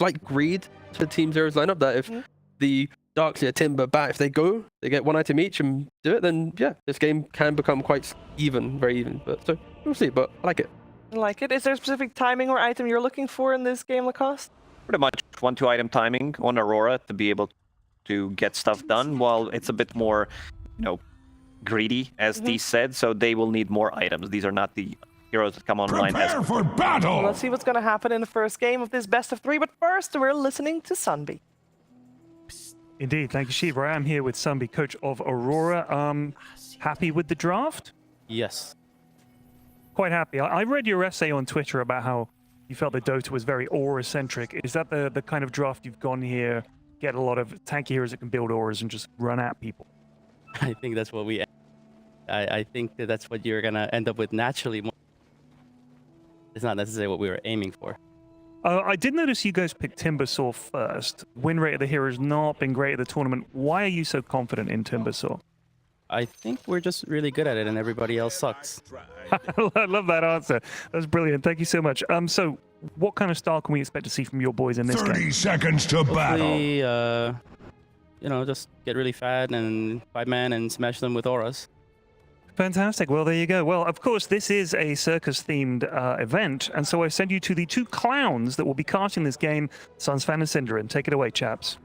slight greed to Team Zero's lineup that if the Darkseer, Timber, Bat, if they go, they get 1 item each and do it, then yeah, this game can become quite even, very even. But so we'll see, but I like it. I like it. Is there a specific timing or item you're looking for in this game, Lacoste? Pretty much 1-2 item timing on Aurora to be able to get stuff done, while it's a bit more, greedy, as Dee said, so they will need more items. These are not the heroes that come online. Prepare for battle! Well, let's see what's going to happen in the first game of this best of 3, but first we're listening to Sunby. Indeed, thank you, Shiva. I am here with Sunby, coach of Aurora. Happy with the draft? Yes. Quite happy. I read your essay on Twitter about how you felt that Dota was very aura-centric. Is that the kind of draft you've gone here, get a lot of tanky heroes that can build auras and just run at people? I think that's what I think that's what you're going to end up with naturally. It's not necessarily what we were aiming for. I did notice you guys picked Timbersaw first. Win rate of the hero has not been great at the tournament. Why are you so confident in Timbersaw? I think we're just really good at it and everybody else sucks. I love that answer. That's brilliant. Thank you so much. So what kind of style can we expect to see from your boys in this 30 game? seconds to battle. Hopefully, just get really fat and 5-man and smash them with auras. Fantastic. Well, there you go. Well, of course, this is a circus-themed event, and so I send you to the 2 clowns that will be casting this game, Sunsfan and Cinderin. Take it away, chaps.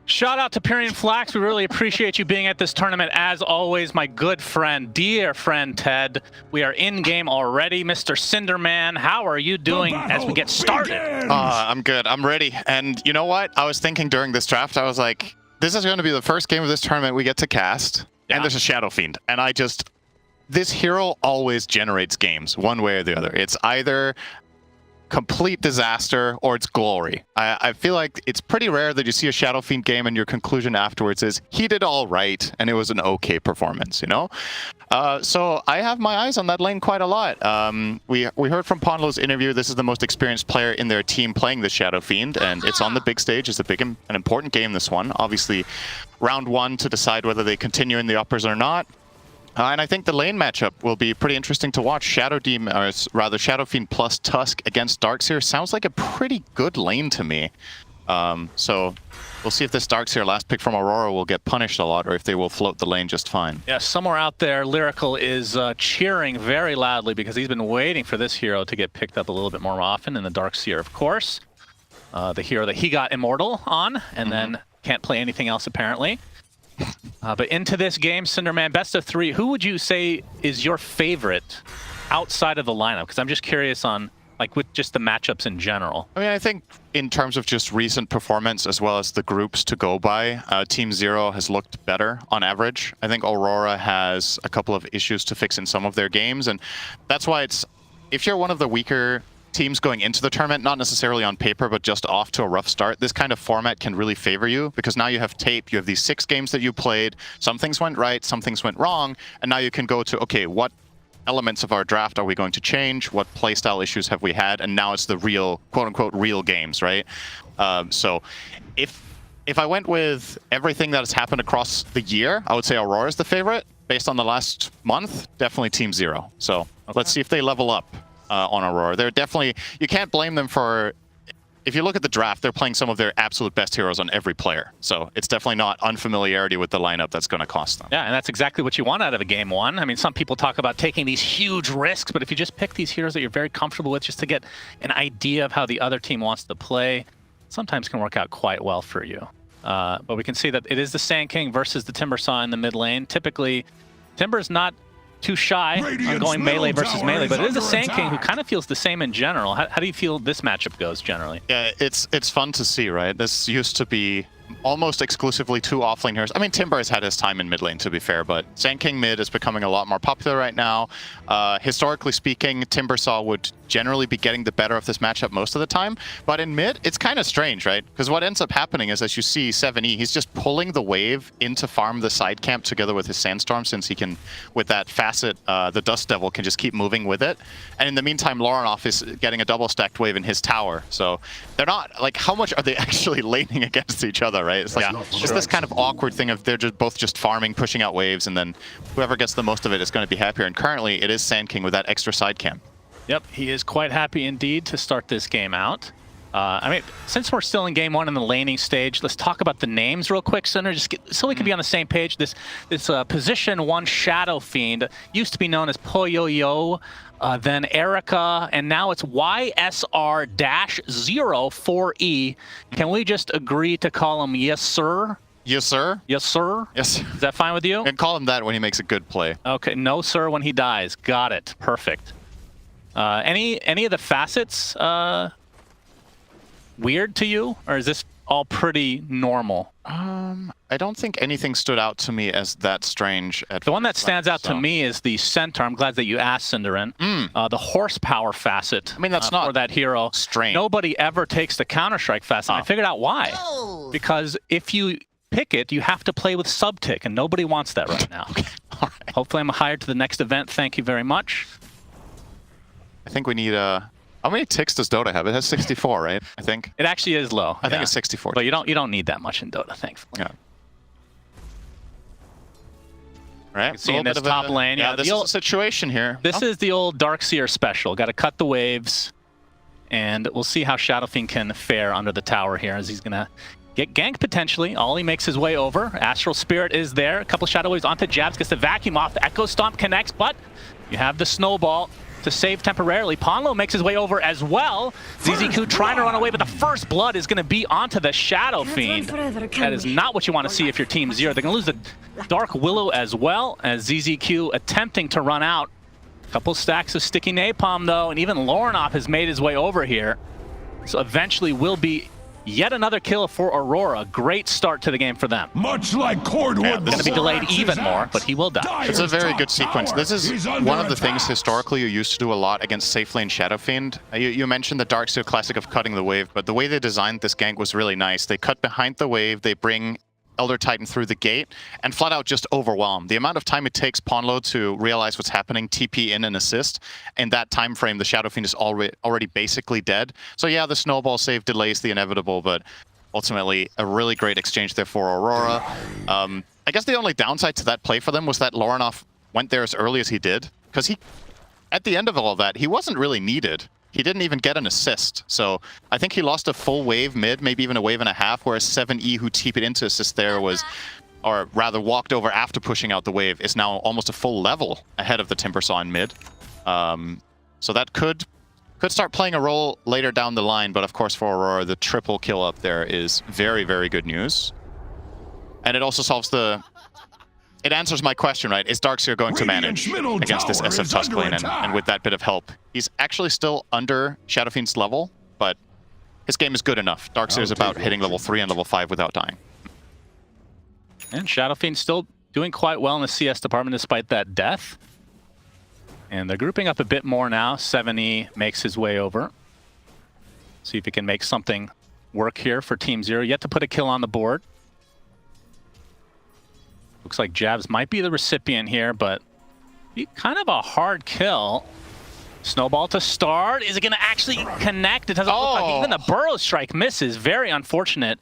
Shout out to Pyrian Flax. We really appreciate you being at this tournament. As always, my good friend, dear friend Ted. We are in game already. Mr. Cinderman, how are you doing as we get started? I'm good. I'm ready. And you know what? I was thinking during this draft, I was like, this is going to be the first game of this tournament we get to cast. Yeah. And there's a Shadow Fiend. And this hero always generates games, one way or the other. It's either complete disaster or it's glory. I feel like it's pretty rare that you see a Shadow Fiend game and your conclusion afterwards is he did all right and it was an okay performance, So I have my eyes on that lane quite a lot. We heard from Ponlo's interview, this is the most experienced player in their team playing the Shadow Fiend, and it's on the big stage. It's a big and important game, this one. Obviously, round 1 to decide whether they continue in the uppers or not. And I think the lane matchup will be pretty interesting to watch. Shadow Fiend plus Tusk against Darkseer sounds like a pretty good lane to me. So we'll see if this Darkseer last pick from Aurora will get punished a lot, or if they will float the lane just fine. Yeah, somewhere out there, Lyrical is cheering very loudly because he's been waiting for this hero to get picked up a little bit more often in the Darkseer, of course. The hero that he got Immortal on, and then can't play anything else apparently. But into this game, Cinderman, best of 3, who would you say is your favorite outside of the lineup? Because I'm just curious on, with just the matchups in general. I mean, I think in terms of just recent performance as well as the groups to go by, Team Zero has looked better on average. I think Aurora has a couple of issues to fix in some of their games, and that's why if you're one of the weaker teams going into the tournament, not necessarily on paper, but just off to a rough start, this kind of format can really favor you, because now you have tape, you have these 6 games that you played, some things went right, some things went wrong, and now you can go to, okay, what elements of our draft are we going to change, what playstyle issues have we had, and now it's the real, quote-unquote, real games, right? So if I went with everything that has happened across the year, I would say Aurora is the favorite. Based on the last month, definitely Team Zero. So let's see if they level up on Aurora. They're definitely, you can't blame them for, if you look at the draft, they're playing some of their absolute best heroes on every player. So it's definitely not unfamiliarity with the lineup that's going to cost them. Yeah, and that's exactly what you want out of a game 1. I mean, some people talk about taking these huge risks, but if you just pick these heroes that you're very comfortable with just to get an idea of how the other team wants to play, sometimes can work out quite well for you. But we can see that it is the Sand King versus the Timbersaw in the mid lane. Typically, Timber's not too shy on going melee versus melee, but it is a Sand King who kind of feels the same in general. How do you feel this matchup goes generally? Yeah, it's fun to see, right? This used to be almost exclusively 2 offlane heroes. I mean, Timber has had his time in mid lane, to be fair, but Sand King mid is becoming a lot more popular right now. Historically speaking, Timbersaw would generally be getting the better of this matchup most of the time, but in mid, it's kind of strange, right? Because what ends up happening is, as you see 7E, he's just pulling the wave into farm the side camp together with his Sandstorm, since he can, with that facet, the Dust Devil can just keep moving with it. And in the meantime, Laurenov is getting a double stacked wave in his tower. So they're not, how much are they actually laning against each other, right? It's just this kind of awkward thing of they're both just farming, pushing out waves, and then whoever gets the most of it is going to be happier. And currently, it is Sand King with that extra side camp. Yep, he is quite happy indeed to start this game out. I mean, since we're still in game 1 in the laning stage, let's talk about the names real quick, Cinder, so we can be on the same page. This position 1 Shadow Fiend used to be known as Poyoyo, then Erica, and now it's YSR-04E. Can we just agree to call him Yes Sir? Yes, sir. Yes Sir? Yes. Is that fine with you? And call him that when he makes a good play. Okay, no sir when he dies. Got it. Perfect. Any of the facets weird to you, or is this all pretty normal? I don't think anything stood out to me as that strange. The one that stands out to me is the centaur. I'm glad that you asked, Cinderin. The horsepower facet. I mean, that's not for that hero. strange. Nobody ever takes the Counter-Strike facet. I figured out why. Because if you pick it, you have to play with sub-tick, and nobody wants that right now. All right. Hopefully I'm hired to the next event. Thank you very much. I think we need how many ticks does Dota have? It has 64, right? I think. It actually is low. I think it's 64. But you don't need that much in Dota, thankfully. Yeah. All right. See in this top lane. Yeah, this is a situation here. This is the old Darkseer special. Got to cut the waves, and we'll see how Shadowfiend can fare under the tower here, as he's gonna get ganked potentially. Ollie makes his way over. Astral Spirit is there. A couple Shadow Waves onto Jabs, gets the vacuum off. The Echo Stomp connects, but you have the Snowball to save temporarily. Ponlo makes his way over as well. ZZQ trying to run away, but the first blood is going to be onto the Shadow Fiend. That is not what you want to see if you're Team 0. They're going to lose the Dark Willow as well, as ZZQ attempting to run out. A couple stacks of sticky napalm though, and even Lornoff has made his way over here. So eventually will be yet another kill for Aurora. Great start to the game for them. Much like Cordwood. Going to be delayed even more, but he will die. It's a very good sequence. This is one of the things historically you used to do a lot against safe lane Shadow Fiend. You mentioned the Darkseer classic of cutting the wave, but the way they designed this gank was really nice. They cut behind the wave, they bring Elder Titan through the gate, and flat out just overwhelm. The amount of time it takes Ponlo to realize what's happening, TP in and assist, in that time frame, the Shadow Fiend is already basically dead. So yeah, the snowball save delays the inevitable, but ultimately a really great exchange there for Aurora. I guess the only downside to that play for them was that Lornoff went there as early as he did, because at the end of all of that, he wasn't really needed. He didn't even get an assist. So I think he lost a full wave mid, maybe even a wave and a half, whereas 7E, who TP'd into assist there, or rather walked over after pushing out the wave, is now almost a full level ahead of the Timbersaw in mid. So that could start playing a role later down the line, but of course for Aurora, the triple kill up there is very, very good news. And it also solves it answers my question, right? Is Darkseer going to manage against this SF Tusk lane? And with that bit of help, he's actually still under Shadowfiend's level, but his game is good enough. Darkseer is about hitting level 3 and level 5 without dying. And Shadowfiend still doing quite well in the CS department despite that death. And they're grouping up a bit more now. 7E makes his way over. See if he can make something work here for Team 0. Yet to put a kill on the board. Looks like Jabs might be the recipient here, but be kind of a hard kill. Snowball to start. Is it going to actually connect? It doesn't look like even the Burrow Strike misses. Very unfortunate.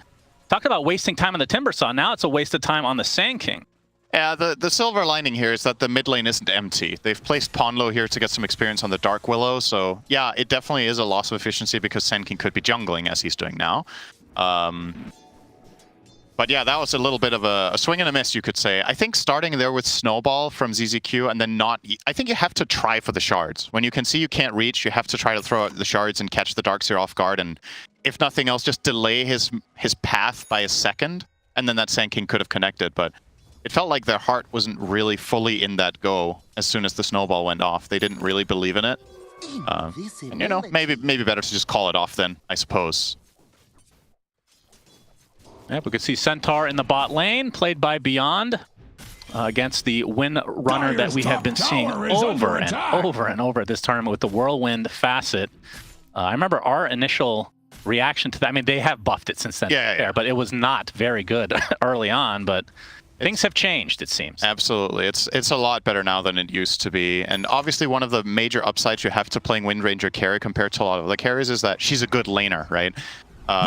Talk about wasting time on the Timbersaw. Now it's a waste of time on the Sand King. Yeah, the silver lining here is that the mid lane isn't empty. They've placed Ponlo here to get some experience on the Dark Willow, so yeah, it definitely is a loss of efficiency because Sand King could be jungling as he's doing now. But yeah, that was a little bit of a swing and a miss, you could say. I think starting there with Snowball from ZZQ and then I think you have to try for the shards. When you can see you can't reach, you have to try to throw out the shards and catch the Darkseer off guard, and if nothing else, just delay his path by a second, and then that Sand King could have connected, but it felt like their heart wasn't really fully in that go as soon as the Snowball went off. They didn't really believe in it. And you know, maybe better to just call it off then, I suppose. Yep, we could see Centaur in the bot lane, played by Beyond, against the Wind Runner that we have been seeing over and over and over at this tournament with the Whirlwind facet. I remember our initial reaction to that. I mean, they have buffed it since then, but it was not very good early on, but things have changed, it seems. Absolutely. It's a lot better now than it used to be. And obviously one of the major upsides you have to playing Wind Ranger carry compared to a lot of the carries is that she's a good laner, right?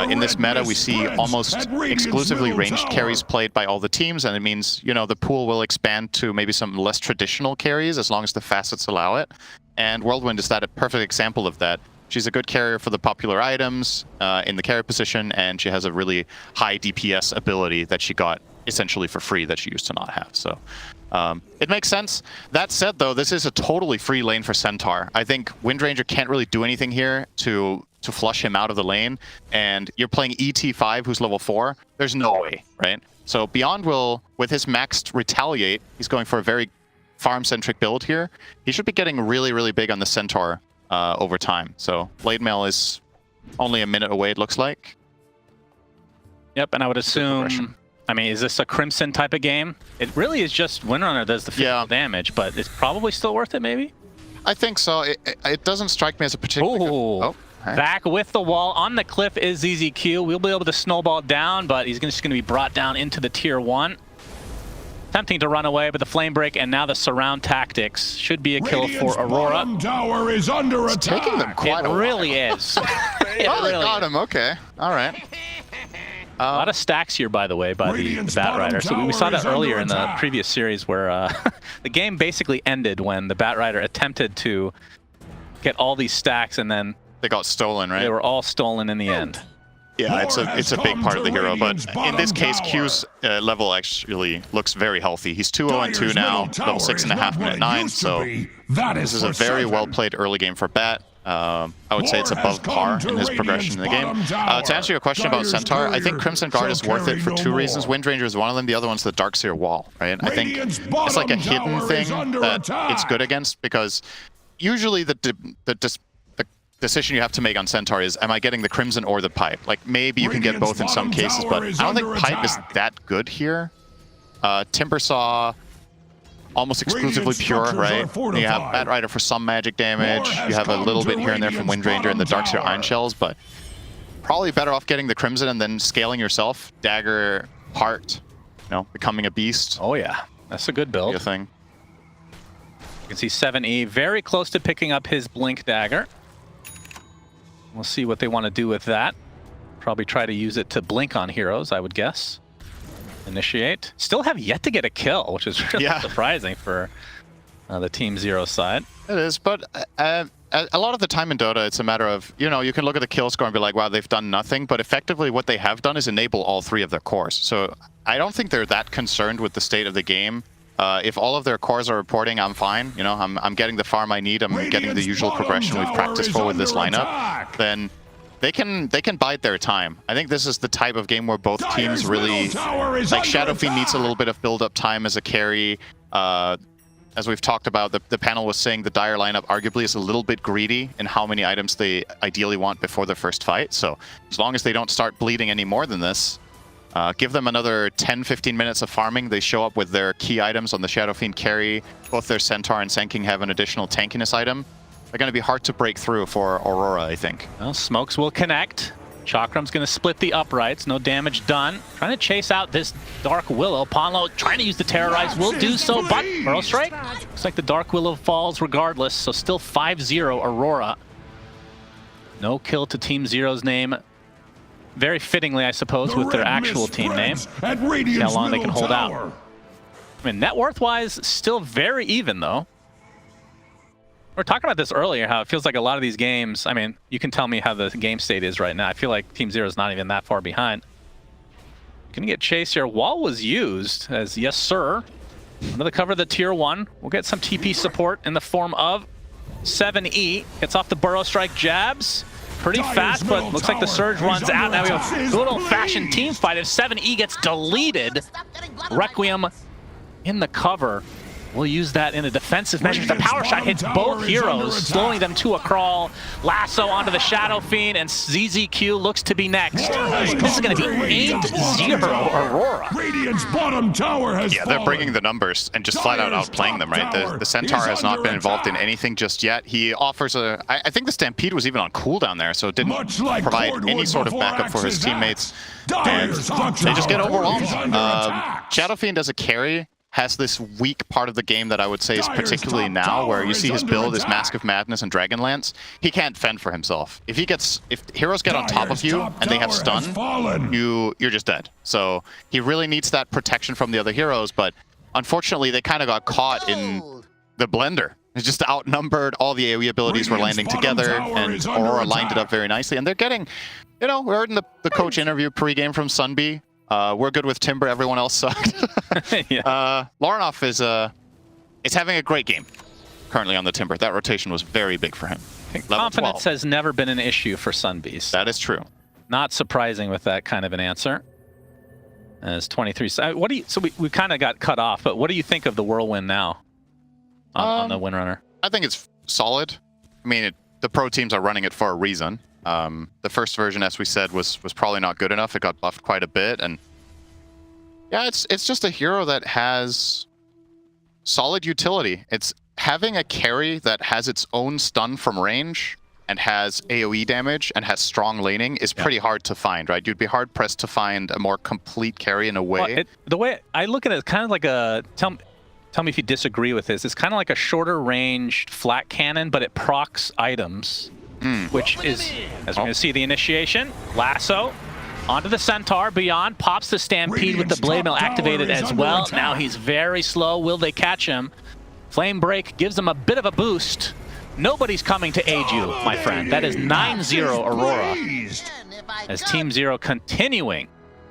In this meta, we see almost exclusively ranged carries played by all the teams, and it means, you know, the pool will expand to maybe some less traditional carries as long as the facets allow it. And Whirlwind is that a perfect example of that. She's a good carrier for the popular items in the carry position, and she has a really high DPS ability that she got essentially for free that she used to not have. So it makes sense. That said, though, this is a totally free lane for Centaur. I think Windranger can't really do anything here to flush him out of the lane, and you're playing ET5, who's level 4. There's no way, right? So Beyond will, with his maxed Retaliate, he's going for a very farm-centric build here. He should be getting really, really big on the Centaur over time. So Blade Mail is only a minute away, it looks like. Yep, and I would assume... I mean, is this a Crimson type of game? It really is just Windrunner does the physical damage, but it's probably still worth it, maybe? I think so. It doesn't strike me as a particular... Oh, back with the wall. On the cliff is ZZQ. We'll be able to snowball down, but he's just going to be brought down into the tier 1. Attempting to run away, but the flame break and now the surround tactics should be a kill for Aurora. Tower is under it's attack. taking them quite a while. Really is. They got him. Okay. All right. A lot of stacks here, by the way, by the Bat Rider. So we saw that earlier in the previous series where the game basically ended when the Bat Rider attempted to get all these stacks and then they got stolen, right? They were all stolen in the end. Yeah, it's a big part of the hero, but in this case, Q's level actually looks very healthy. He's 2-0-2 now, level 6.5, minute 9, so this is a very well-played early game for Bat. I would say it's above par in his progression in the game. To answer your question about Centaur, I think Crimson Guard is worth it for 2 reasons. Windranger is one of them, the other one's the Darkseer Wall, right? I think it's like a hidden thing that it's good against, because usually the decision you have to make on Centaur is, am I getting the Crimson or the Pipe? Like, maybe you can get both in some cases, but I don't think Pipe is that good here. Timbersaw, almost exclusively pure, right? You have Bat Rider for some magic damage. You have a little bit here and there from Windranger and the Darkseer Iron Shells, but probably better off getting the Crimson and then scaling yourself. Dagger, Heart, you know, becoming a beast. Oh yeah, that's a good build. Good thing. You can see 7E very close to picking up his Blink Dagger. We'll see what they want to do with that. Probably try to use it to blink on heroes, I would guess. Initiate. Still have yet to get a kill, which is really surprising for the Team Zero side. It is, but a lot of the time in Dota, it's a matter of, you know, you can look at the kill score and be like, wow, they've done nothing, but effectively what they have done is enable all 3 of their cores. So I don't think they're that concerned with the state of the game. If all of their cores are reporting, I'm fine. You know, I'm getting the farm I need. I'm getting the usual progression we've practiced for with this lineup. Then they can bide their time. I think this is the type of game where both teams really, like Shadow Fiend needs a little bit of build-up time as a carry. As we've talked about, the panel was saying the Dire lineup arguably is a little bit greedy in how many items they ideally want before their first fight. So as long as they don't start bleeding any more than this, give them another 10-15 minutes of farming. They show up with their key items on the Shadow Fiend carry. Both their Centaur and Senking have an additional tankiness item. They're going to be hard to break through for Aurora, I think. Well, smokes will connect. Chakram's going to split the uprights. No damage done. Trying to chase out this Dark Willow. Ponlo trying to use the Terrorize. Will do so, but Burrow Strike. Looks like the Dark Willow falls regardless, so still 5-0 Aurora. No kill to Team Zero's name. Very fittingly, I suppose, with their actual team name. See how long they can hold out. I mean, net worth-wise, still very even, though. We were talking about this earlier, how it feels like a lot of these games, I mean, you can tell me how the game state is right now. I feel like Team Zero is not even that far behind. Gonna get chased here. Wall was used as, yes, sir. Under the cover of the tier 1. We'll get some TP support in the form of 7E. Gets off the Burrow Strike jabs. Pretty fast, but looks like the Surge runs out. Now we have a good old-fashioned team fight. If 7E gets deleted, Requiem in the cover. We'll use that in a defensive measure. The power shot hits both heroes, slowing them to a crawl. Lasso onto the Shadow Fiend, and ZZQ looks to be next. This is going to be 8-0 Aurora. Radiant's bottom tower has they're bringing the numbers and just flat out outplaying them, right? The Centaur has not been involved in anything just yet. He offers a... I think the Stampede was even on cooldown there, so it didn't provide any sort of backup for his teammates. And they just get overwhelmed. Shadow Fiend as a carry has this weak part of the game that I would say is particularly now, where you see his build is Mask of Madness and Dragonlance. He can't fend for himself. If heroes get on top of you and they have stun, you're just dead. So he really needs that protection from the other heroes, but unfortunately they kind of got caught in the blender. It's just outnumbered. All the AoE abilities were landing together, and Aurora lined it up very nicely. And they're getting, we heard in the coach interview pregame from Sunby, we're good with Timber, everyone else sucked. Yeah. Laurinov is having a great game currently on the Timber. That rotation was very big for him. Confidence has never been an issue for Sunbees. That is true. Not surprising with that kind of an answer. As 23. So we kind of got cut off, but what do you think of the Whirlwind now on the Windrunner? I think it's solid. I mean, the pro teams are running it for a reason. The first version, as we said, was probably not good enough. It got buffed quite a bit, and yeah, it's just a hero that has solid utility. It's having a carry that has its own stun from range and has AoE damage and has strong laning is pretty hard to find, right? You'd be hard pressed to find a more complete carry in a way. Well, the way I look at it, it's kind of like a tell me if you disagree with this. It's kind of like a shorter ranged flat cannon, but it procs items, which is, as we're going to see, the initiation, lasso, onto the Centaur, beyond, pops the Stampede with the Blade Mill activated as well. Now he's very slow. Will they catch him? Flame Break gives him a bit of a boost. Nobody's coming to aid you, my friend. That is 9-0 Aurora, as Team Zero continuing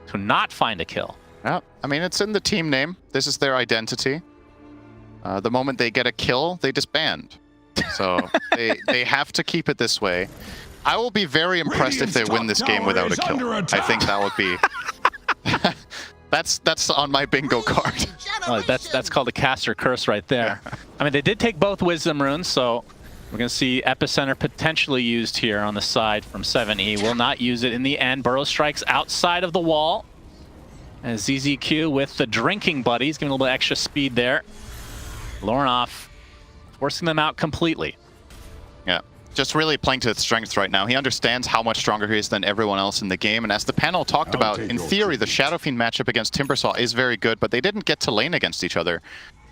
to not find a kill. Yeah, I mean, it's in the team name. This is their identity. The moment they get a kill, they disband. So they have to keep it this way. I will be very impressed if they win this game without a kill. I think that would be... That's on my bingo card. Oh, that's called a caster curse right there. I mean, they did take both Wisdom Runes, so we're going to see Epicenter potentially used here on the side from 7E. Will not use it in the end. Burrow strikes outside of the wall. As ZZQ with the drinking buddies, giving a little bit extra speed there. Laurinov forcing them out completely. Yeah, just really playing to his strengths right now. He understands how much stronger he is than everyone else in the game. And as the panel talked about, in theory, the Shadow Fiend matchup against Timbersaw is very good, but they didn't get to lane against each other.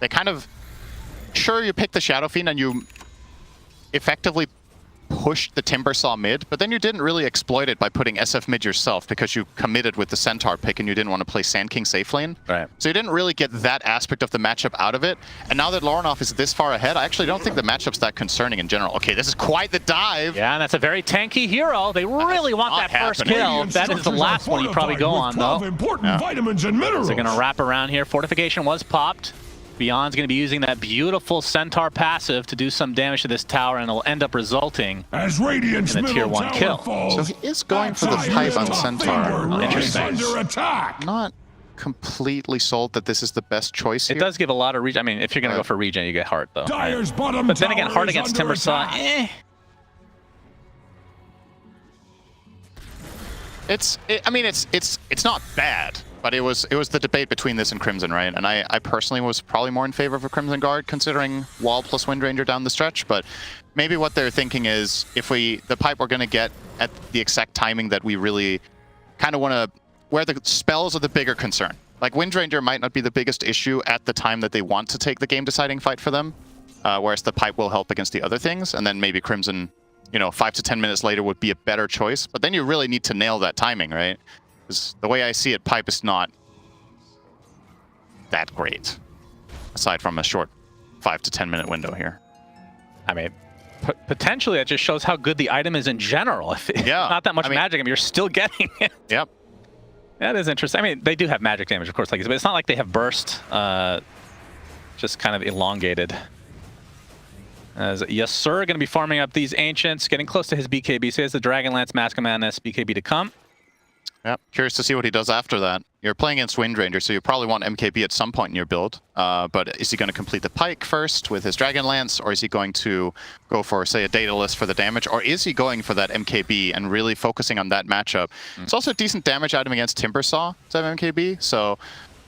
They kind of... Sure, you pick the Shadow Fiend and you effectively pushed the Timbersaw mid, but then you didn't really exploit it by putting SF mid yourself because you committed with the Centaur pick and you didn't want to play Sand King safe lane. Right. So you didn't really get that aspect of the matchup out of it. And now that Laurinov is this far ahead, I actually don't think the matchup's that concerning in general. Okay, this is quite the dive. Yeah, and that's a very tanky hero. They really want that first kill. That is the last one you probably go on, though. Important vitamins and minerals. So they're going to wrap around here. Fortification was popped. Beyond's going to be using that beautiful Centaur passive to do some damage to this tower, and it'll end up resulting in a tier 1 kill. So he is going for the pipe on Centaur. Interesting. Not completely sold that this is the best choice here. It does give a lot of regen. I mean, if you're going to go for regen, you get heart, though. Dyer's bottom But then again, tower heart is against under Timbersaw, attack. I mean, it's not bad, but it was the debate between this and Crimson, right? And I personally was probably more in favor of a Crimson Guard, considering Wall plus Windranger down the stretch. But maybe what they're thinking is, if the pipe we're going to get at the exact timing that we really kind of want to, where the spells are the bigger concern. Like Windranger might not be the biggest issue at the time that they want to take the game-deciding fight for them, whereas the pipe will help against the other things, and then maybe Crimson, 5 to 10 minutes later would be a better choice. But then you really need to nail that timing, right? Because the way I see it, pipe is not that great, aside from a short 5 to 10 minute window here. I mean, potentially that just shows how good the item is in general. If it's not that much magic, I mean, you're still getting it. Yep. That is interesting. I mean, they do have magic damage, of course, but it's not like they have burst, just kind of elongated. As Yes Sir going to be farming up these Ancients, getting close to his BKB. So he has the Dragonlance, Mask of Madness, BKB to come. Yep. Curious to see what he does after that. You're playing against Windranger, so you probably want MKB at some point in your build. But is he going to complete the Pike first with his Dragonlance, or is he going to go for, say, a Daedalus for the damage, or is he going for that MKB and really focusing on that matchup? It's also a decent damage item against Timbersaw to have MKB, so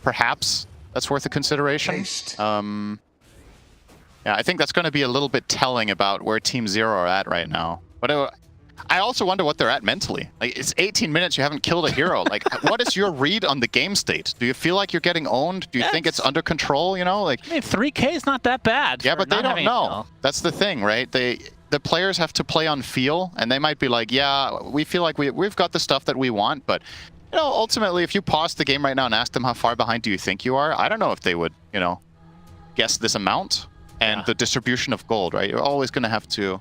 perhaps that's worth a consideration. Yeah, I think that's going to be a little bit telling about where Team Zero are at right now. But I also wonder what they're at mentally. Like, it's 18 minutes, you haven't killed a hero. Like, what is your read on the game state? Do you feel like you're getting owned? Do you think it's under control, Like, I mean, 3K is not that bad. Yeah, but they don't know. That's the thing, right? The players have to play on feel, and they might be like, yeah, we feel like we've got the stuff that we want, but, ultimately, if you pause the game right now and ask them how far behind do you think you are, I don't know if they would, guess this amount. and the distribution of gold, right? You're always going to have to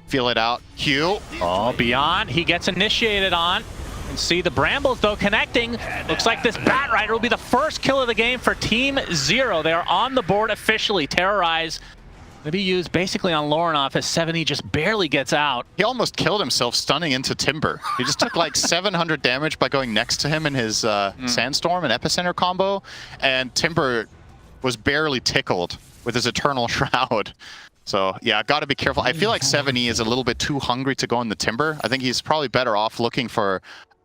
feel it out. Q. Oh, Beyond. He gets initiated on. And see the Brambles, though, connecting. Looks like this Bat Rider will be the first kill of the game for Team Zero. They are on the board officially. Terrorize to be used basically on Lorinov as 70 just barely gets out. He almost killed himself stunning into Timber. He just took like 700 damage by going next to him in his Sandstorm and Epicenter combo. And Timber was barely tickled with his Eternal Shroud. So, yeah, got to be careful. I feel like 7E is a little bit too hungry to go in the Timber. I think he's probably better off looking for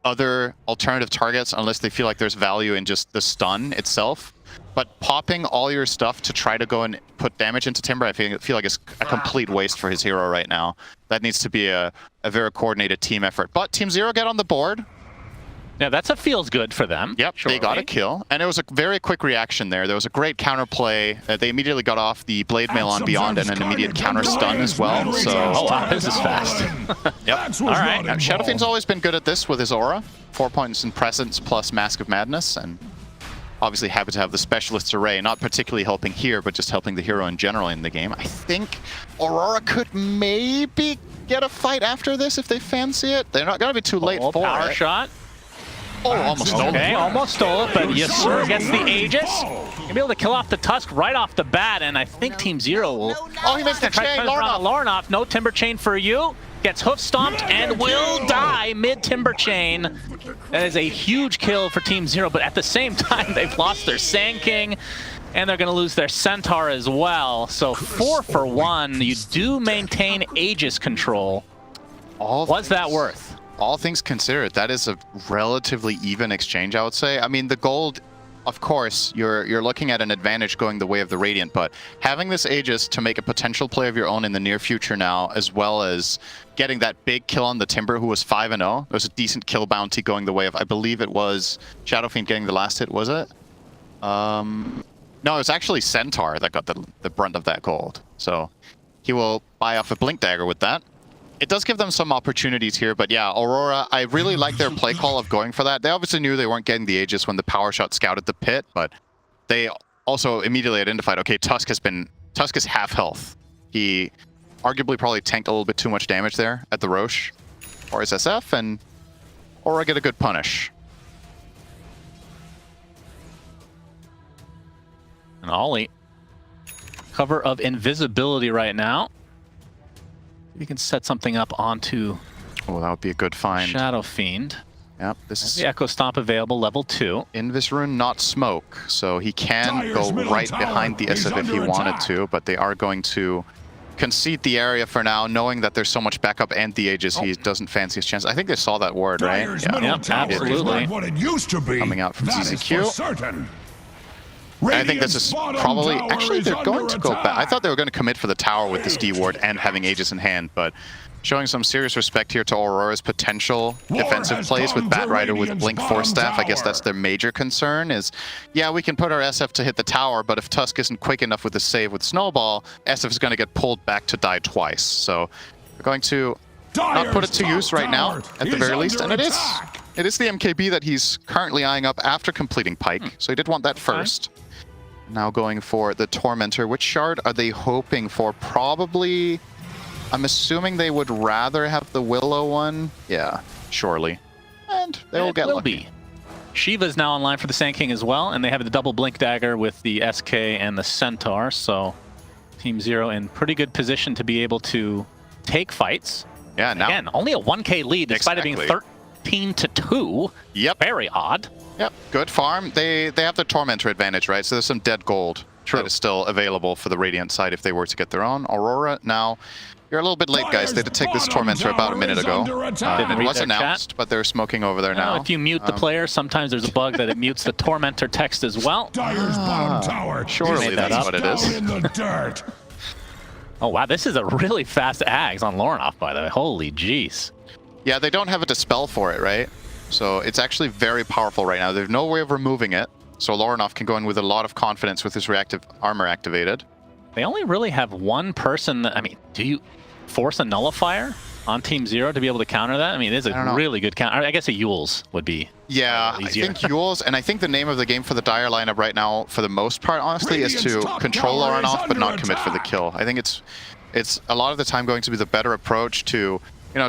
other alternative targets unless they feel like there's value in just the stun itself. But popping all your stuff to try to go and put damage into Timber, I feel like it's a complete waste for his hero right now. That needs to be a very coordinated team effort. But Team Zero get on the board. Yeah, that's a feels good for them. Yep, they got a kill. And it was a very quick reaction there. There was a great counterplay. They immediately got off the Blade Mail on Beyond and an immediate counter stun as well. So, oh wow, this is fast. Yep. All right. Shadow Fiend's always been good at this with his aura. 4 points in Presence plus Mask of Madness. And obviously happy to have the Specialist's Array, not particularly helping here, but just helping the hero in general in the game. I think Aurora could maybe get a fight after this if they fancy it. They're not going to be too late for power it. shot. Oh, almost stole it. Okay, almost stole it, but Yasur gets the Aegis. He'll be able to kill off the Tusk right off the bat, and I think Team Zero will... Oh, he missed the chain, Lorinov. No Timber Chain for you. Gets hoof stomped and will die mid-Timber Chain. That is a huge kill for Team Zero, but at the same time, they've lost their Sand King, and they're going to lose their Centaur as well. So 4 for 1. You do maintain Aegis control. What's that worth? All things considered, that is a relatively even exchange, I would say. I mean, the gold, of course, you're looking at an advantage going the way of the Radiant, but having this Aegis to make a potential play of your own in the near future now, as well as getting that big kill on the Timber, who was 5-0. There's a decent kill bounty going the way of, I believe it was Shadow Fiend getting the last hit, was it? No, it was actually Centaur that got the brunt of that gold. So he will buy off a Blink Dagger with that. It does give them some opportunities here, but yeah, Aurora, I really like their play call of going for that. They obviously knew they weren't getting the Aegis when the power shot scouted the pit, but they also immediately identified, okay, Tusk is half health. He arguably probably tanked a little bit too much damage there at the Roche or his SF, and Aurora get a good punish. An Ollie. Cover of invisibility right now. We can set something up onto Oh, that would be a good find. Shadow Fiend. Yep, this is the Echo Stomp available, level 2. Invis Rune, not smoke, so he can go right behind the SF if he wanted to, but they are going to concede the area for now, knowing that there's so much backup and the Aegis, he doesn't fancy his chance. I think they saw that word, right? Yeah, absolutely. What it used to be. Coming out from That is for CCQ. certain. I think this is probably... Actually, they're going to go back. I thought they were going to commit for the tower with this D ward and having Aegis in hand, but showing some serious respect here to Aurora's potential defensive plays with Bat Rider with Blink Force Staff. I guess that's their major concern is, yeah, we can put our SF to hit the tower, but if Tusk isn't quick enough with the save with Snowball, SF is going to get pulled back to die twice. So we're going to not put it to use right now, at the very least, and it is the MKB that he's currently eyeing up after completing Pike, so he did want that first. Now going for the Tormentor. Which shard are they hoping for? Probably, I'm assuming they would rather have the Willow one. Yeah, surely. And they will get lucky. Shiva's now online for the Sand King as well, and they have the double Blink Dagger with the SK and the Centaur, so Team Zero in pretty good position to be able to take fights. Yeah, now... Again, only a 1k lead despite it being 13-2. Yep. Very odd. Yep, good farm. They have the Tormentor advantage, right? So there's some dead gold that is still available for the Radiant side if they were to get their own. Aurora, now, you're a little bit late, guys. They had to take this Tormentor about a minute ago. It was announced, but they're smoking over there now. If you mute the player, sometimes there's a bug that it mutes the Tormentor text as well. Dyer's bottom tower. Surely that's what it is. In the dirt. Oh, wow, this is a really fast Ags on Lorinov, by the way. Holy jeez. Yeah, they don't have a Dispel for it, right? So it's actually very powerful right now. There's no way of removing it. So Lorinov can go in with a lot of confidence with his reactive armor activated. They only really have one person that, I mean, do you force a nullifier? on Team Zero to be able to counter that? I mean, it is a really good counter. I guess a Yules would be I think Yules, and I think the name of the game for the Dire lineup right now, for the most part, honestly, is to control Lauren off but not commit for the kill. I think it's a lot of the time going to be the better approach to,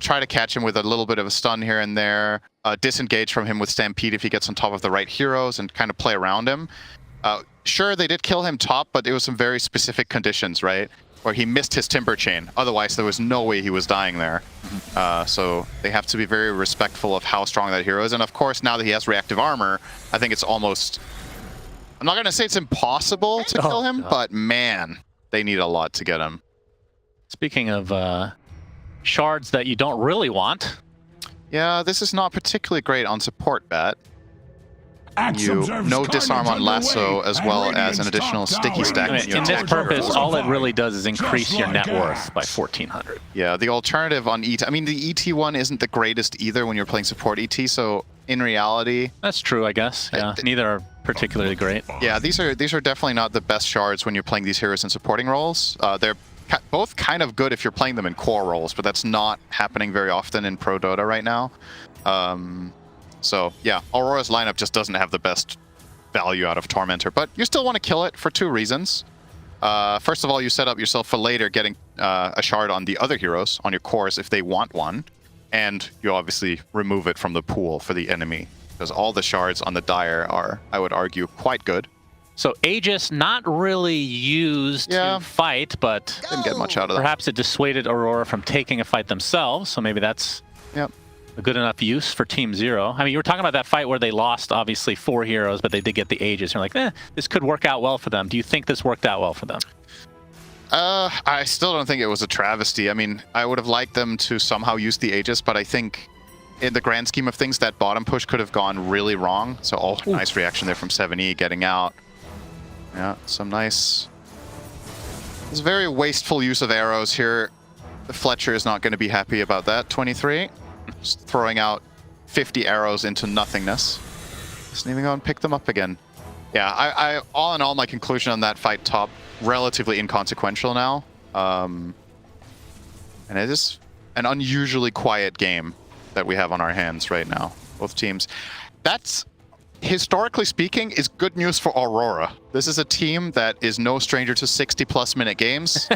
try to catch him with a little bit of a stun here and there, disengage from him with Stampede if he gets on top of the right heroes, and kind of play around him. Sure, they did kill him top, but it was some very specific conditions, right? Where he missed his Timber Chain. Otherwise, there was no way he was dying there. So they have to be very respectful of how strong that hero is. And of course, now that he has reactive armor, I think it's almost... I'm not going to say it's impossible to kill him, but man, they need a lot to get him. Speaking of shards that you don't really want. Yeah, this is not particularly great on support, Bat. No disarm on Lasso, as well as an additional sticky stack. In this purpose, all it really does is increase your net worth by 1,400. Yeah, the alternative on ET... I mean, the ET one isn't the greatest either when you're playing support ET, so in reality... That's true, I guess. Yeah, neither are particularly great. Yeah, these are definitely not the best shards when you're playing these heroes in supporting roles. They're both kind of good if you're playing them in core roles, but that's not happening very often in Pro Dota right now. So, yeah, Aurora's lineup just doesn't have the best value out of Tormentor, but you still want to kill it for two reasons. First of all, you set up yourself for later getting a shard on the other heroes, on your cores, if they want one, and you obviously remove it from the pool for the enemy, because all the shards on the Dire are, I would argue, quite good. So Aegis not really used to fight, but didn't get much out of that. Perhaps it dissuaded Aurora from taking a fight themselves, so maybe that's... a good enough use for Team Zero. I mean, you were talking about that fight where they lost, obviously, 4 heroes, but they did get the Aegis. You're like, this could work out well for them. Do you think this worked out well for them? I still don't think it was a travesty. I mean, I would have liked them to somehow use the Aegis, but I think in the grand scheme of things, that bottom push could have gone really wrong. So, nice reaction there from 7E, getting out. Yeah, some nice... It's a very wasteful use of arrows here. The Fletcher is not going to be happy about that. 23. Just throwing out 50 arrows into nothingness. Just even go and pick them up again. Yeah, I all in all, my conclusion on that fight top, relatively inconsequential now. And it is an unusually quiet game that we have on our hands right now, both teams. That's, historically speaking, is good news for Aurora. This is a team that is no stranger to 60-plus minute games.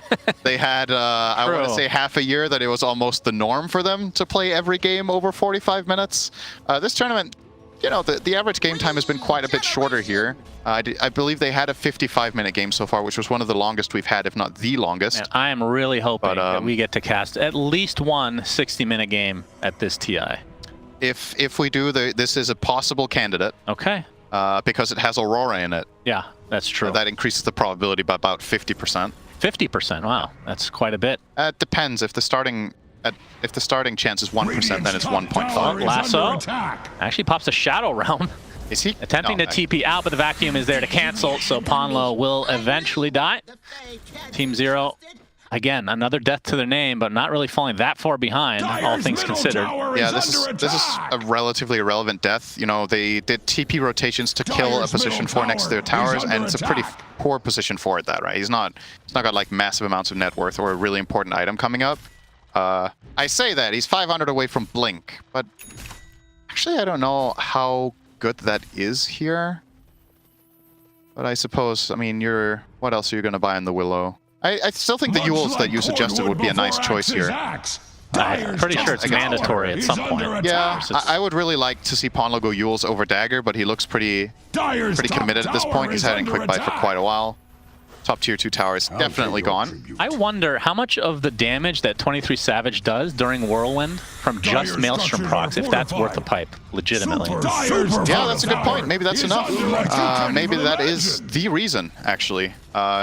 They had, I want to say, half a year that it was almost the norm for them to play every game over 45 minutes. This tournament, the average game time has been quite a bit shorter here. I believe they had a 55-minute game so far, which was one of the longest we've had, if not the longest. Man, I am really hoping that we get to cast at least one 60-minute game at this TI. If we do, this is a possible candidate. Okay. Because it has Aurora in it. Yeah, that's true. That increases the probability by about 50%. 50%, wow, that's quite a bit. It depends. If the starting chance is 1%, then it's 1.5. Lasso actually pops a Shadow Realm. Is he? Attempting to TP out, but the vacuum is there to cancel, so Ponlo will eventually die. Team Zero, again, another death to their name, but not really falling that far behind, all things considered. Yeah, this is a relatively irrelevant death. They did TP rotations to kill a position 4 next to their towers, and it's a pretty poor position 4 at that, right? He's not got like massive amounts of net worth or a really important item coming up. I say that he's 500 away from Blink, but actually I don't know how good that is here. But I suppose, I mean, what else are you going to buy in the Willow? I still think the Yules that you suggested would be a nice choice here. I'm pretty sure it's mandatory at some point. Yeah, I would really like to see Ponlo go Yules over Dagger, but he looks pretty committed at this point. He's had in quick bite for quite a while. Top tier 2 towers definitely gone. I wonder how much of the damage that 23 Savage does during Whirlwind from just Maelstrom procs, if that's worth a pipe, legitimately. Yeah, that's a good point. Maybe that's enough. Maybe that is the reason, actually.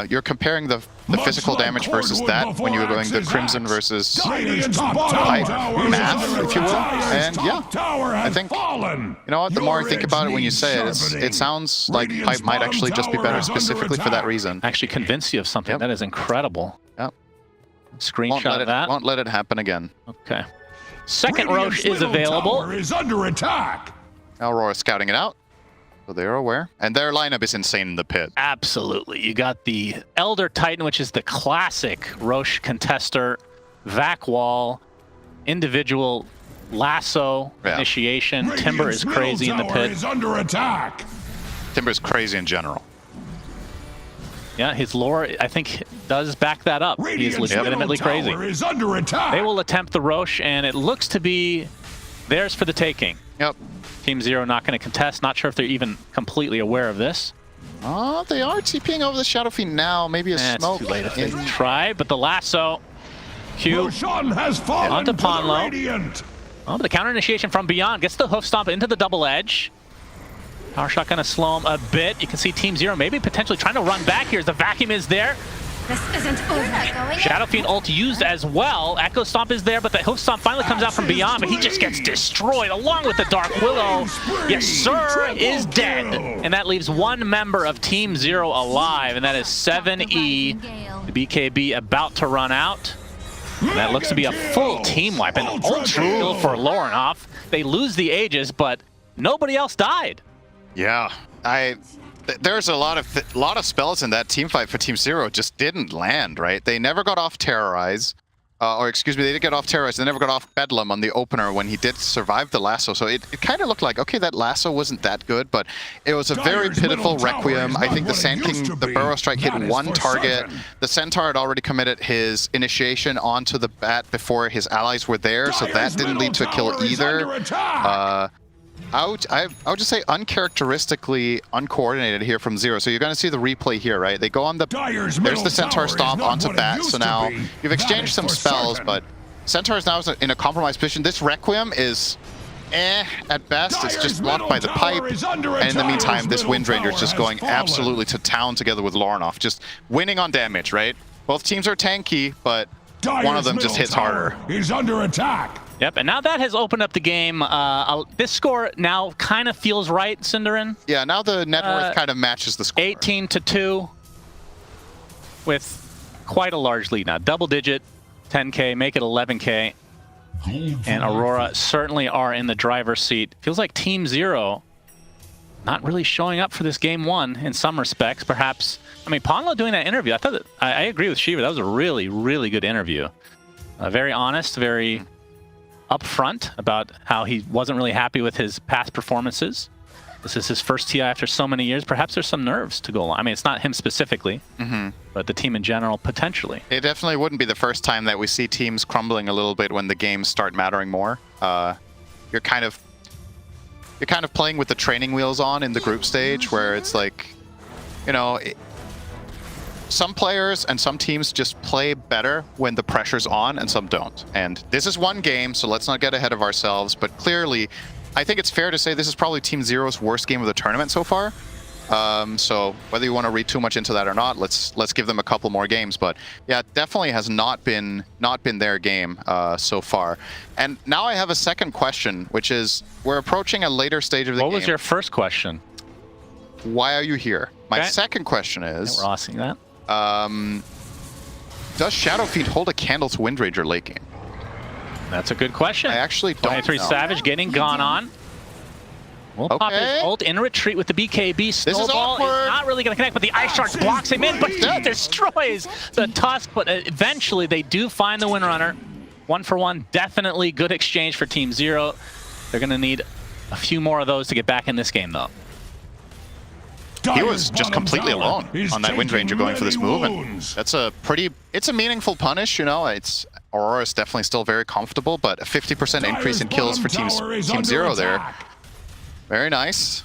You're comparing the physical damage versus that when you're going the Crimson versus Pipe math, if you will. And yeah, I think, what, the more I think about it when you say it, it sounds like Pipe might actually just be better specifically for that reason. Actually convince you of something. Yep. That is incredible. Yep. Screenshot of that. Won't let it happen again. Okay. Second Roche is available. Is under attack. Aurora scouting it out. So they're aware. And their lineup is insane in the pit. Absolutely. You got the Elder Titan, which is the classic Roche contester, Vac Wall, individual lasso initiation. Timber is crazy in the pit. Is under attack. Timber's crazy in general. Yeah, his lore, I think, does back that up. He's legitimately crazy. Is under attack. They will attempt the Roche, and it looks to be theirs for the taking. Yep. Team Zero not going to contest. Not sure if they're even completely aware of this. Oh, they are TPing over the Shadow Fiend now. Maybe a smoke. It's too late if they try, but the lasso. Q has fallen onto to the Ponlo. Radiant. Oh, but the counter initiation from beyond gets the hoof stomp into the double edge. Power shot going to slow him a bit. You can see Team Zero maybe potentially trying to run back here as the vacuum is there. This isn't over. Shadow Fiend ult used as well. Echo Stomp is there, but the hoof stomp finally comes out from beyond, but he just gets destroyed along with the Dark Willow. Yes, sir, is dead. And that leaves one member of Team Zero alive, and that is 7E. The BKB about to run out. And that looks to be a full team wipe. An ultra kill for Laurenhoff. They lose the Aegis, but nobody else died. Yeah, there's a lot of spells in that team fight for Team Zero just didn't land, right? They never got off Terrorize, or excuse me, they did get off Terrorize. They never got off Bedlam on the opener when he did survive the lasso. So it kind of looked like, okay, that lasso wasn't that good, but it was a very pitiful Requiem. I think the Sand King, the Burrow Strike hit one target. The Centaur had already committed his initiation onto the bat before his allies were there, so that didn't lead to a kill either. I would just say uncharacteristically uncoordinated here from Zero. So you're going to see the replay here, right? They go on the... There's the Centaur stomp onto bat. So now you've exchanged some spells, but Centaur is now in a compromised position. This Requiem is at best. It's just blocked by the pipe. And in the meantime, this Windranger is just going absolutely to town together with Laurenhoff. Just winning on damage, right? Both teams are tanky, but one of them just hits harder. He's under attack. Yep, and now that has opened up the game. This score now kind of feels right, Cinderin. Yeah, now the net worth kind of matches the score. 18-2 with quite a large lead now. Double digit, 10K, make it 11K. And Aurora certainly are in the driver's seat. Feels like Team Zero not really showing up for this game one in some respects. Perhaps, I mean, Ponlo doing that interview, I thought that, I agree with Shiva. That was a really, really good interview. Very honest, very upfront about how he wasn't really happy with his past performances. This is his first TI after so many years. Perhaps there's some nerves to go along. I mean, it's not him specifically, but the team in general, potentially. It definitely wouldn't be the first time that we see teams crumbling a little bit when the games start mattering more. You're kind of playing with the training wheels on in the group stage, where it's like, you know, some players and some teams just play better when the pressure's on, and some don't. And this is one game, so let's not get ahead of ourselves. But clearly, I think it's fair to say this is probably Team Zero's worst game of the tournament so far. So whether you want to read too much into that or not, let's give them a couple more games. But yeah, it definitely has not been their game so far. And now I have a second question, which is, we're approaching a later stage of the game. What was your first question? Why are you here? My second question is... Yeah, we're asking that. Does Shadow Fiend hold a candle to Windranger late game? That's a good question. I actually don't 23 know. Savage getting gone on. Will pop his ult in retreat with the BKB. Snowball is not really going to connect, but the Ice Shark blocks him in, but he destroys the Tusk. But eventually they do find the Windrunner. 1-for-1, definitely good exchange for Team Zero. They're going to need a few more of those to get back in this game, though. He was just completely alone on that Windranger going for this move, and that's it's a meaningful punish, you know. Aurora is definitely still very comfortable, but a 50% increase in kills for Team Zero there. Very nice.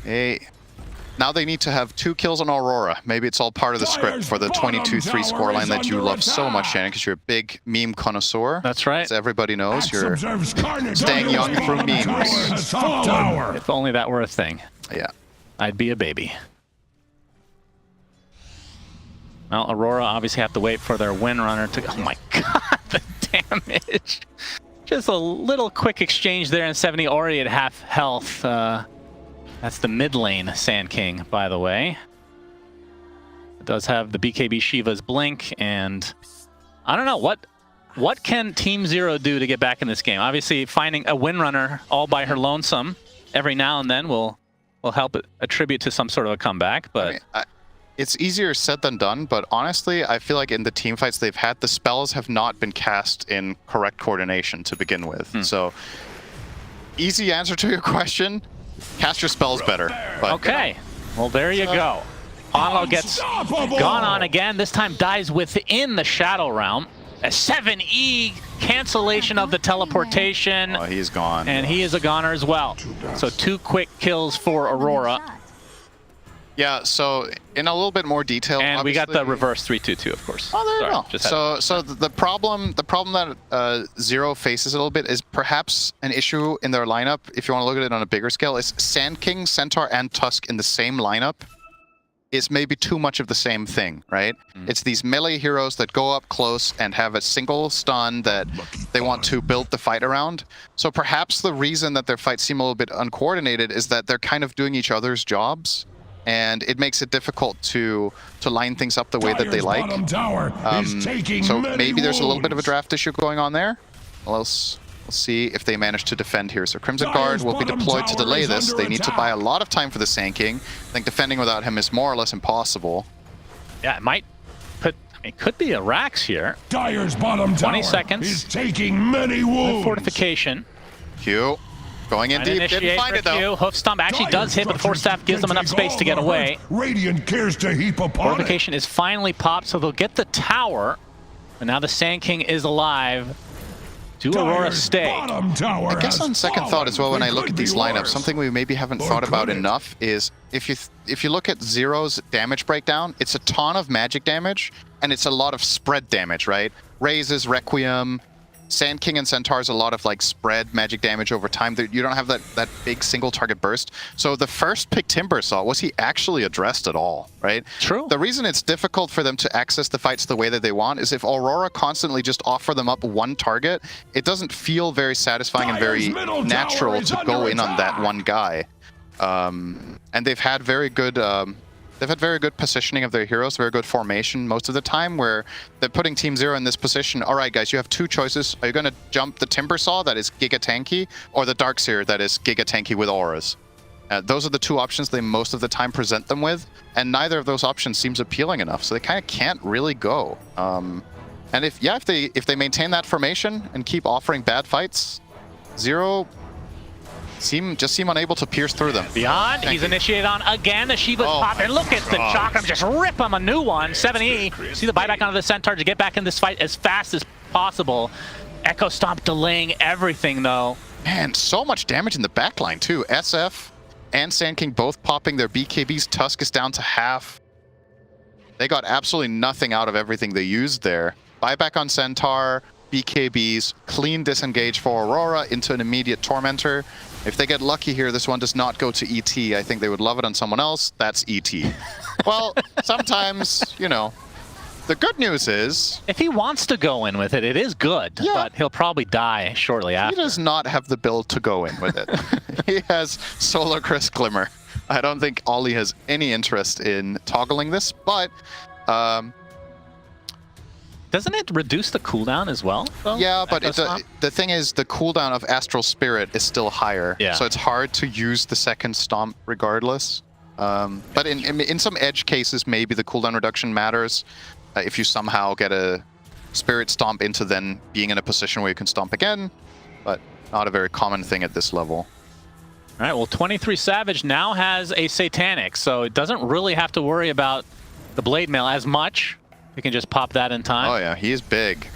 Now they need to have 2 kills on Aurora. Maybe it's all part of the script for the 22-3 scoreline that you love so much, Shannon, because you're a big meme connoisseur. That's right. As everybody knows, you're staying young through memes. If only that were a thing. Yeah. I'd be a baby. Well, Aurora obviously have to wait for their Windrunner to... Oh my god, the damage! Just a little quick exchange there, and 70 already at half health. That's the mid lane Sand King, by the way. It does have the BKB Shiva's blink, and I don't know, what can Team Zero do to get back in this game? Obviously, finding a Windrunner all by her lonesome every now and then will help it attribute to some sort of a comeback, but... it's easier said than done, but honestly, I feel like in the team fights they've had, the spells have not been cast in correct coordination to begin with. So, easy answer to your question, cast your spells better. But, Okay, well there you go. Ponlo gets gone on again, this time dies within the Shadow Realm. A 7E cancellation of the teleportation. Oh, he's gone. And he is a goner as well. So 2 quick kills for Aurora. Yeah, so in a little bit more detail, And we got the reverse 3-2-2, of course. Oh, there you Sorry, go. just So the problem that Zero faces a little bit is perhaps an issue in their lineup, if you want to look at it on a bigger scale, is Sand King, Centaur, and Tusk in the same lineup is maybe too much of the same thing, right? It's these melee heroes that go up close and have a single stun that they want to build the fight around. So perhaps the reason that their fights seem a little bit uncoordinated is that they're kind of doing each other's jobs, and it makes it difficult to line things up the way that they like. So maybe there's a little bit of a draft issue going on there. We'll see if they manage to defend here. So Crimson Guard will be deployed to delay this. They need to buy a lot of time for the Sand King. I think defending without him is more or less impossible. Yeah, it might put, it could be a Rax here. Dyer's bottom 20 tower seconds. is taking many wounds. Fortification. Q going in deep, didn't find it though. Hoof Stomp actually does hit, but the Force Staff gives them enough space to get away. Radiant cares to heap upon Fortification is finally popped, so they'll get the tower. And now the Sand King is alive. Do Aurora stay? I guess on second thought as well, when I look at these lineups, something we maybe haven't thought about enough is if you look at Zero's damage breakdown, it's a ton of magic damage, and it's a lot of spread damage, right? Raises, Requiem, Sand King and Centaur's a lot of like spread magic damage over time. You don't have that big single target burst. So the first pick Timber saw, was he actually addressed at all, right? True. The reason it's difficult for them to access the fights the way that they want is if Aurora constantly just offer them up one target, it doesn't feel very satisfying and very natural to go in on that one guy. And they've had very good positioning of their heroes, very good formation most of the time, where they're putting Team Zero in this position. All right, guys, you have 2 choices. Are you going to jump the Timber Saw that is Giga Tanky, or the Darkseer that is Giga Tanky with auras? Those are the 2 options they most of the time present them with, and neither of those options seems appealing enough, so they kind of can't really go. And if they maintain that formation and keep offering bad fights, Zero seem unable to pierce through them. Beyond, he's initiated on again. The Shiva's popping. Look at the Chakram, just rip him a new one. 7E. See the buyback onto the Centaur to get back in this fight as fast as possible. Echo Stomp delaying everything though. Man, so much damage in the backline too. SF and Sand King both popping their BKBs. Tusk is down to half. They got absolutely nothing out of everything they used there. Buyback on Centaur, BKBs, clean disengage for Aurora into an immediate Tormentor. If they get lucky here, this one does not go to ET. I think they would love it on someone else. That's ET. Well, sometimes, you know, the good news is... if he wants to go in with it, it is good, yeah, but he'll probably die shortly after. He does not have the build to go in with it. He has Solar Crest Glimmer. I don't think Ollie has any interest in toggling this, but... doesn't it reduce the cooldown as well, though? Yeah, but the thing is, the cooldown of Astral Spirit is still higher. Yeah. So it's hard to use the second stomp regardless. But in some edge cases, maybe the cooldown reduction matters. If you somehow get a Spirit Stomp into then being in a position where you can stomp again. But not a very common thing at this level. All right, well, 23 Savage now has a Satanic, so it doesn't really have to worry about the Blade Mail as much. You can just pop that in time. Oh yeah, he is big.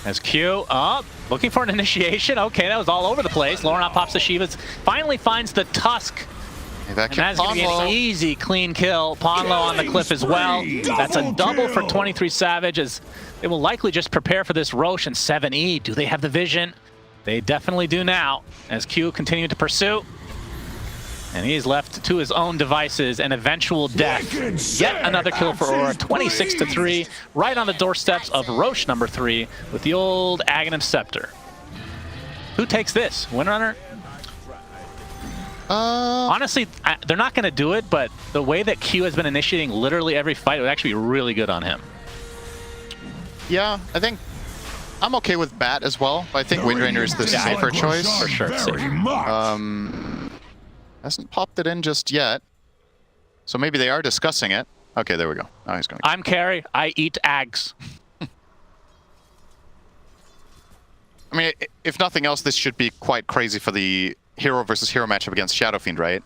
As Q up, looking for an initiation. Okay, that was all over the place. Laurent pops the Shivas, finally finds the Tusk. And that's going to be an easy, clean kill. Ponlo on the cliff as well. That's a double for 23 Savage, as they will likely just prepare for this Roche and 7E. Do they have the vision? They definitely do now, as Q continued to pursue. And he's left to his own devices, an eventual death. Yet another kill for Aurora, 26-3, right on the doorsteps of Roche number 3 with the old Aghanim Scepter. Who takes this? Windrunner? Honestly, they're not going to do it, but the way that Q has been initiating literally every fight would actually be really good on him. Yeah, I think I'm okay with Bat as well, but I think Windrainer is the safer choice. For sure, it's safer. Hasn't popped it in just yet, so maybe they are discussing it. Okay, there we go. Now he's going. I'm carry. I eat ags. I mean, if nothing else, this should be quite crazy for the hero versus hero matchup against Shadow Fiend, right?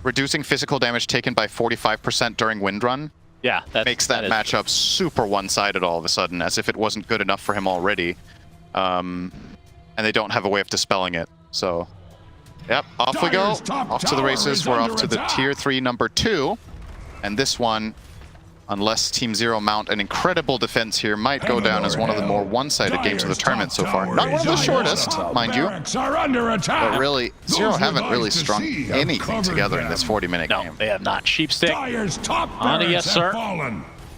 Reducing physical damage taken by 45% during Wind Run Yeah, makes that matchup super one-sided all of a sudden, as if it wasn't good enough for him already. And they don't have a way of dispelling it. So, yep, off we go. Off to the races. We're off to the Tier 3 number 2. And this one, unless Team Zero mount an incredible defense here, might go down as one of the more one-sided games of the tournament so far. Not one of the shortest, mind you. But really, Zero haven't really strung anything together in this 40-minute game. No, they have not. Sheepstick. On to yes, sir.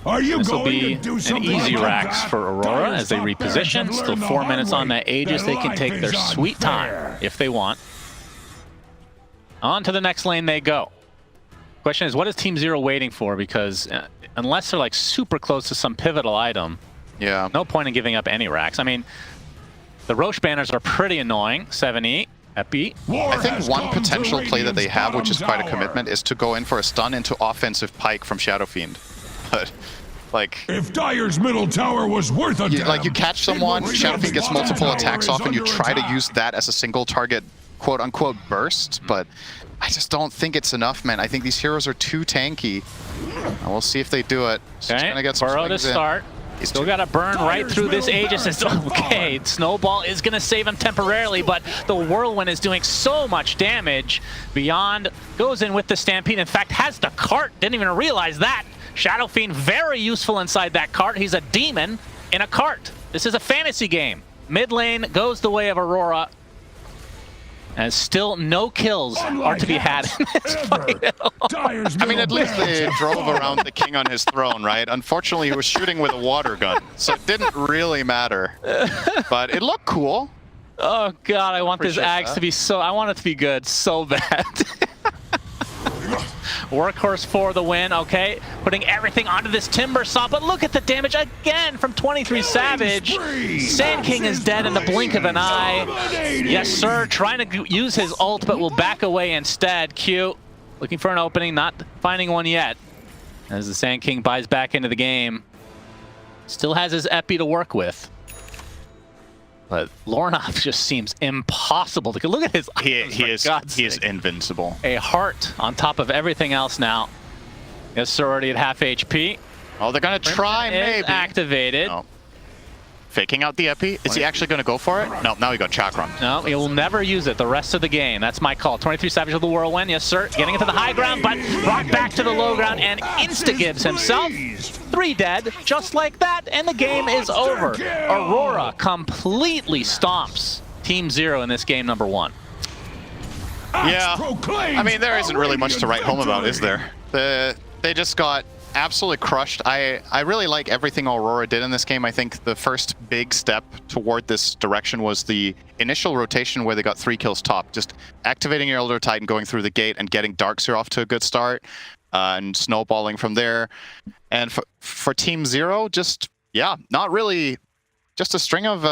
This will be an easy racks for Aurora as they reposition. Still 4 minutes on that Aegis. They can take their sweet time if they want. On to the next lane they go. Question is, what is Team Zero waiting for? Because unless they're like super close to some pivotal item, yeah, no point in giving up any racks. I mean, the Roche banners are pretty annoying. 7E, Epi. I think one potential play that they have, which is quite a commitment, is to go in for a stun into offensive pike from Shadow Fiend. But like, if Dire's middle tower was worth a damn, like you catch someone, Shadow Fiend gets multiple attacks off, and you try to use that as a single target, quote-unquote burst, but I just don't think it's enough, man. I think these heroes are too tanky. And we'll see if they do it. Okay, gonna get some Burrow to start. He's still got to burn right through this Aegis. Okay, Snowball is going to save him temporarily, but the Whirlwind is doing so much damage. Beyond goes in with the Stampede. In fact, has the cart. Didn't even realize that. Shadow Fiend, very useful inside that cart. He's a demon in a cart. This is a fantasy game. Mid lane goes the way of Aurora. And still no kills are to be had in this fight. I mean, at least they drove around the king on his throne, right? Unfortunately, he was shooting with a water gun, so it didn't really matter. But it looked cool. Oh god, I want this Axe to be so... I want it to be good so bad. Workhorse for the win, okay. Putting everything onto this Timber Saw, but look at the damage again from 23 Savage. Sand King is dead in the blink of an eye. Yes, sir, trying to use his ult, but will back away instead. Q, looking for an opening, not finding one yet. As the Sand King buys back into the game. Still has his Epi to work with. But Lornoff just seems impossible. Look at his items, He is invincible. A heart on top of everything else now. Yes, sir, already at half HP. Oh, they're going to try, maybe. Activated. No. Faking out the Epi. Is he actually going to go for it? No, now he got Chakram. No, he will never use it the rest of the game. That's my call. 23 Savage with the Whirlwind. Yes, sir. Getting into the high ground, but brought back to the low ground and insta-gives himself. 3 dead, just like that, and the game is over. Aurora completely stomps Team Zero in this game number 1. Yeah, I mean, there isn't really much to write home about, is there? They just got absolutely crushed. I really like everything Aurora did in this game. I think the first big step toward this direction was the initial rotation where they got 3 kills top. Just activating your Elder Titan, going through the gate, and getting Darkseer off to a good start, and snowballing from there. And for Team Zero, just, yeah, not really, just a string of